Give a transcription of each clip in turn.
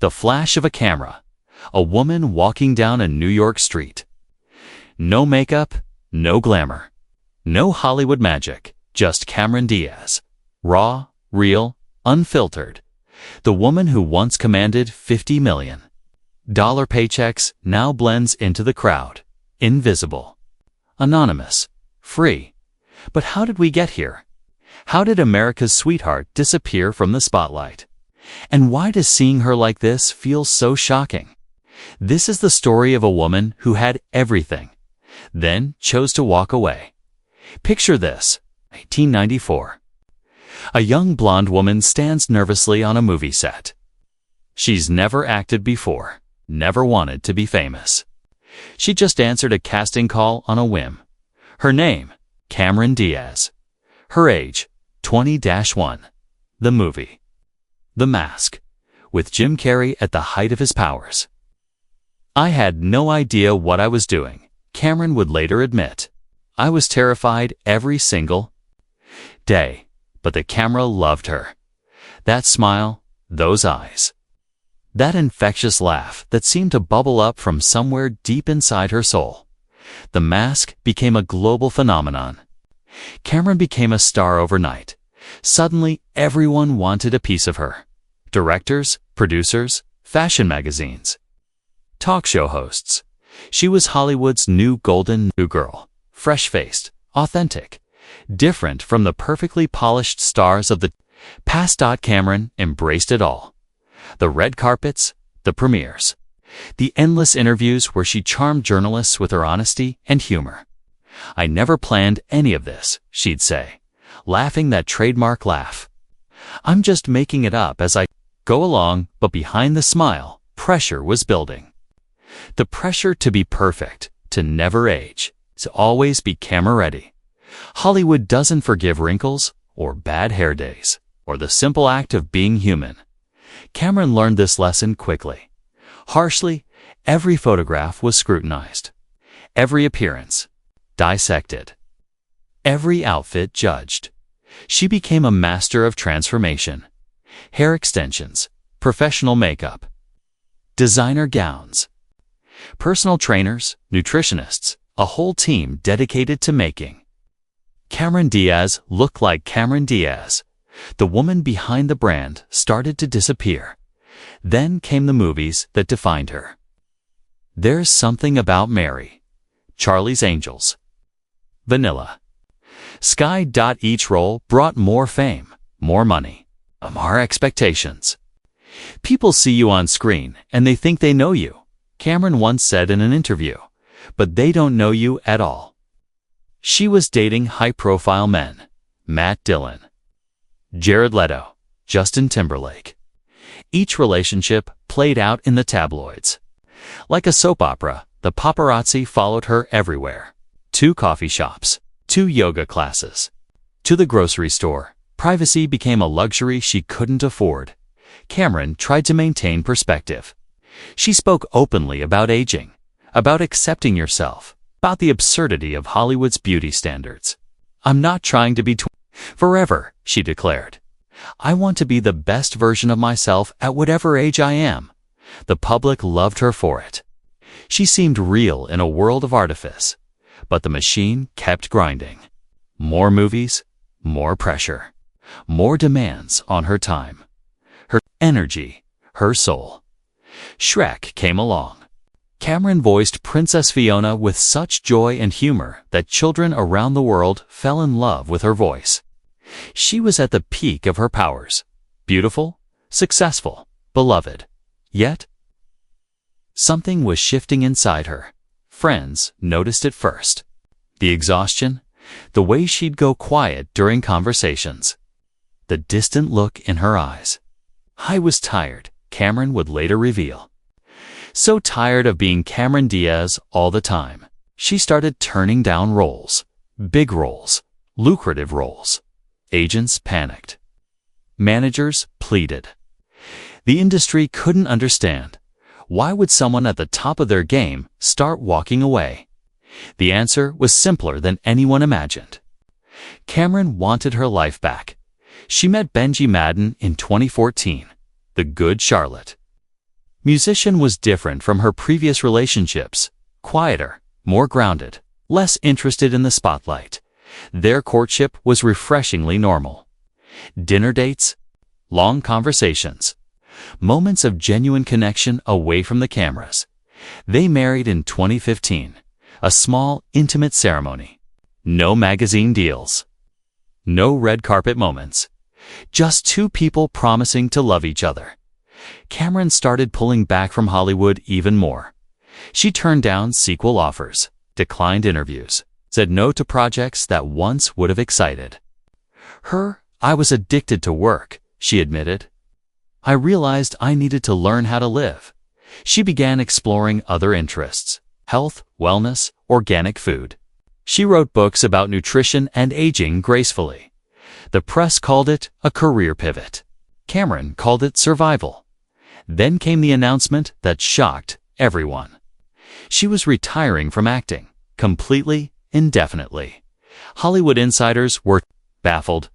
The flash of a camera. A woman walking down a New York street. No makeup, no glamour. No Hollywood magic, just Cameron Diaz. Raw, real, unfiltered. The woman who once commanded $50 million paychecks now blends into the crowd. Invisible. Anonymous. Free. But how did we get here? How did America's sweetheart disappear from the spotlight? And why does seeing her like this feel so shocking? This is the story of a woman who had everything, then chose to walk away. Picture this, 1894. A young blonde woman stands nervously on a movie set. She's never acted before, never wanted to be famous. She just answered a casting call on a whim. Her name, Cameron Diaz. Her age, 20-1. The movie. The Mask, with Jim Carrey at the height of his powers. I had no idea what I was doing, Cameron would later admit. I was terrified every single day, but the camera loved her. That smile, those eyes. That infectious laugh that seemed to bubble up from somewhere deep inside her soul. The Mask became a global phenomenon. Cameron became a star overnight. Suddenly, everyone wanted a piece of her. Directors, producers, fashion magazines, talk show hosts. She was Hollywood's new golden new girl, fresh-faced, authentic, different from the perfectly polished stars of the past. Cameron embraced it all. The red carpets, the premieres, the endless interviews where she charmed journalists with her honesty and humor. I never planned any of this, she'd say, laughing that trademark laugh. I'm just making it up as I go along, but behind the smile, pressure was building. The pressure to be perfect, to never age, to always be camera-ready. Hollywood doesn't forgive wrinkles, or bad hair days, or the simple act of being human. Cameron learned this lesson quickly. Harshly, every photograph was scrutinized. Every appearance dissected. Every outfit judged. She became a master of transformation. Hair extensions, professional makeup, designer gowns, personal trainers, nutritionists, a whole team dedicated to making Cameron Diaz look like Cameron Diaz. The woman behind the brand started to disappear. Then came the movies that defined her. There's Something About Mary, Charlie's Angels, Vanilla, Sky. Each role brought more fame, more money, more expectations. People see you on screen and they think they know you, Cameron once said in an interview, but they don't know you at all. She was dating high-profile men, Matt Dillon, Jared Leto, Justin Timberlake. Each relationship played out in the tabloids. Like a soap opera, the paparazzi followed her everywhere. To coffee shops, to yoga classes, to the grocery store. Privacy became a luxury she couldn't afford. Cameron tried to maintain perspective. She spoke openly about aging, about accepting yourself, about the absurdity of Hollywood's beauty standards. I'm not trying to be forever, she declared. I want to be the best version of myself at whatever age I am. The public loved her for it. She seemed real in a world of artifice, but the machine kept grinding. More movies, more pressure, more demands on her time, her energy, her soul. Shrek came along. Cameron voiced Princess Fiona with such joy and humor that children around the world fell in love with her voice. She was at the peak of her powers, beautiful, successful, beloved. Yet, something was shifting inside her. Friends noticed it first. The exhaustion, the way she'd go quiet during conversations, the distant look in her eyes. I was tired, Cameron would later reveal. So tired of being Cameron Diaz all the time, she started turning down roles, big roles, lucrative roles. Agents panicked. Managers pleaded. The industry couldn't understand. Why would someone at the top of their game start walking away? The answer was simpler than anyone imagined. Cameron wanted her life back. She met Benji Madden in 2014, the Good Charlotte. Musician was different from her previous relationships, quieter, more grounded, less interested in the spotlight. Their courtship was refreshingly normal. Dinner dates, long conversations, moments of genuine connection away from the cameras. They married in 2015, a small, intimate ceremony. No magazine deals. No red carpet moments. Just two people promising to love each other. Cameron started pulling back from Hollywood even more. She turned down sequel offers, declined interviews, said no to projects that once would have excited her. I was addicted to work, she admitted. I realized I needed to learn how to live. She began exploring other interests: health, wellness, organic food. She wrote books about nutrition and aging gracefully. The press called it a career pivot. Cameron called it survival. Then came the announcement that shocked everyone. She was retiring from acting, completely, indefinitely. Hollywood insiders were baffled.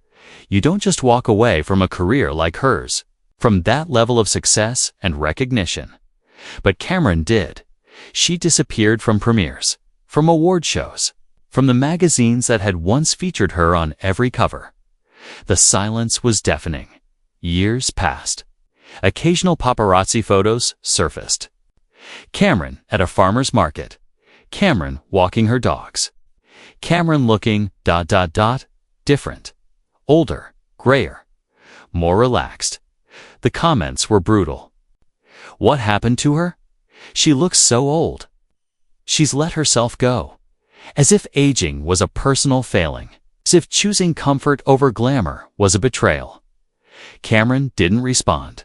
You don't just walk away from a career like hers, from that level of success and recognition. But Cameron did. She disappeared from premieres, from award shows, from the magazines that had once featured her on every cover. The silence was deafening. Years passed. Occasional paparazzi photos surfaced. Cameron at a farmer's market. Cameron walking her dogs. Cameron looking ... different. Older, grayer, more relaxed. The comments were brutal. What happened to her? She looks so old. She's let herself go. As if aging was a personal failing. As if choosing comfort over glamour was a betrayal. Cameron didn't respond.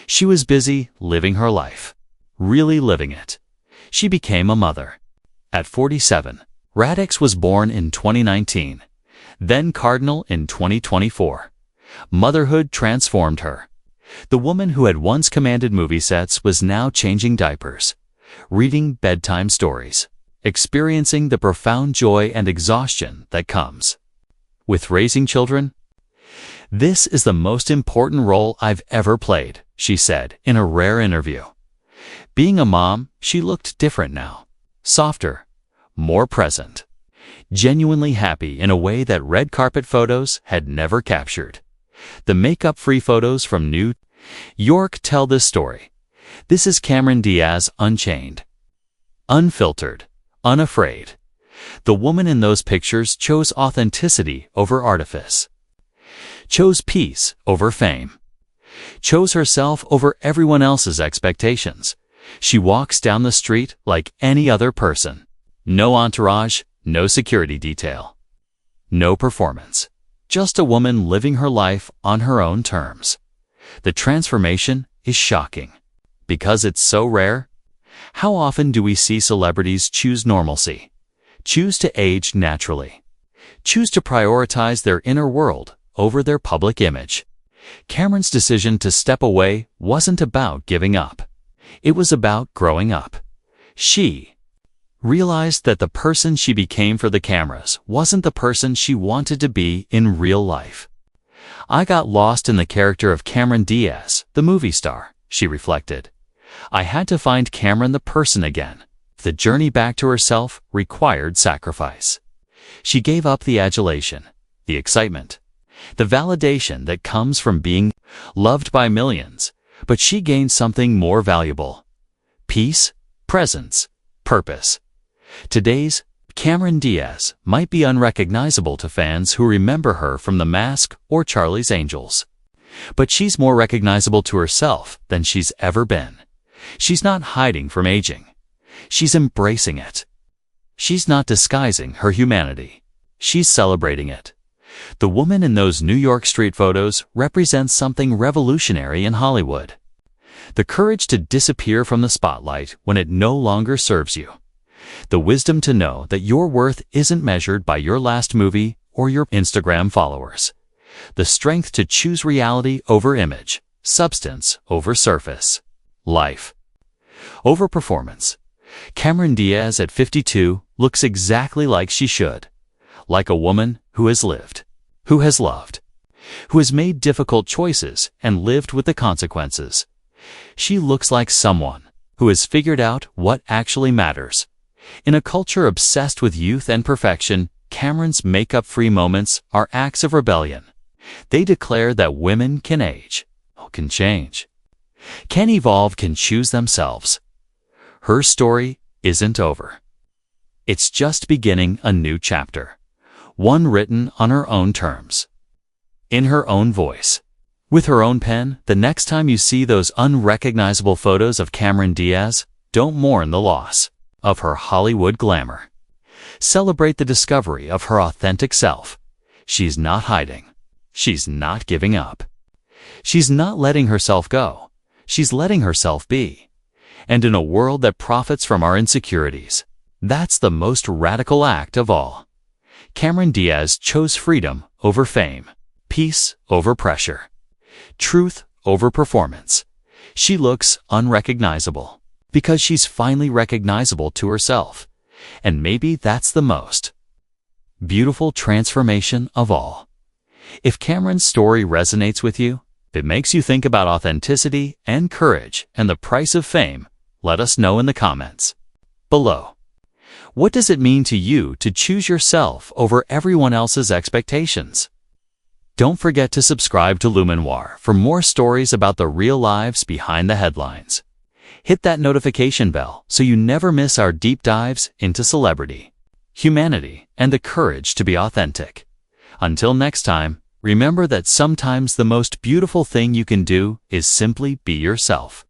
She was busy living her life. Really living it. She became a mother. At 47, Radix was born in 2019. Then Cardinal in 2024. Motherhood transformed her. The woman who had once commanded movie sets was now changing diapers, reading bedtime stories, experiencing the profound joy and exhaustion that comes with raising children. This is the most important role I've ever played, she said in a rare interview. Being a mom, she looked different now, softer, more present. Genuinely happy in a way that red carpet photos had never captured. The makeup-free photos from New York tell this story. This is Cameron Diaz unchained. Unfiltered. Unafraid. The woman in those pictures chose authenticity over artifice. Chose peace over fame. Chose herself over everyone else's expectations. She walks down the street like any other person. No entourage. No security detail. No performance. Just a woman living her life on her own terms. The transformation is shocking. Because it's so rare. How often do we see celebrities choose normalcy? Choose to age naturally. Choose to prioritize their inner world over their public image. Cameron's decision to step away wasn't about giving up. It was about growing up. She realized that the person she became for the cameras wasn't the person she wanted to be in real life. I got lost in the character of Cameron Diaz, the movie star, she reflected. I had to find Cameron the person again. The journey back to herself required sacrifice. She gave up the adulation, the excitement, the validation that comes from being loved by millions, but she gained something more valuable: peace, presence, purpose. Today's Cameron Diaz might be unrecognizable to fans who remember her from The Mask or Charlie's Angels. But she's more recognizable to herself than she's ever been. She's not hiding from aging. She's embracing it. She's not disguising her humanity. She's celebrating it. The woman in those New York street photos represents something revolutionary in Hollywood. The courage to disappear from the spotlight when it no longer serves you. The wisdom to know that your worth isn't measured by your last movie or your Instagram followers. The strength to choose reality over image, substance over surface, life over performance. Cameron Diaz at 52 looks exactly like she should. Like a woman who has lived, who has loved, who has made difficult choices and lived with the consequences. She looks like someone who has figured out what actually matters. In a culture obsessed with youth and perfection, Cameron's makeup-free moments are acts of rebellion. They declare that women can age, can change, can evolve, can choose themselves. Her story isn't over. It's just beginning a new chapter, one written on her own terms, in her own voice, with her own pen. The next time you see those unrecognizable photos of Cameron Diaz, don't mourn the loss of her Hollywood glamour. Celebrate the discovery of her authentic self. She's not hiding. She's not giving up. She's not letting herself go. She's letting herself be. And in a world that profits from our insecurities, that's the most radical act of all. Cameron Diaz chose freedom over fame, peace over pressure, truth over performance. She looks unrecognizable because she's finally recognizable to herself. And maybe that's the most beautiful transformation of all. If Cameron's story resonates with you, if it makes you think about authenticity and courage and the price of fame, let us know in the comments below. What does it mean to you to choose yourself over everyone else's expectations? Don't forget to subscribe to Luminoir for more stories about the real lives behind the headlines. Hit that notification bell so you never miss our deep dives into celebrity, humanity, and the courage to be authentic. Until next time, remember that sometimes the most beautiful thing you can do is simply be yourself.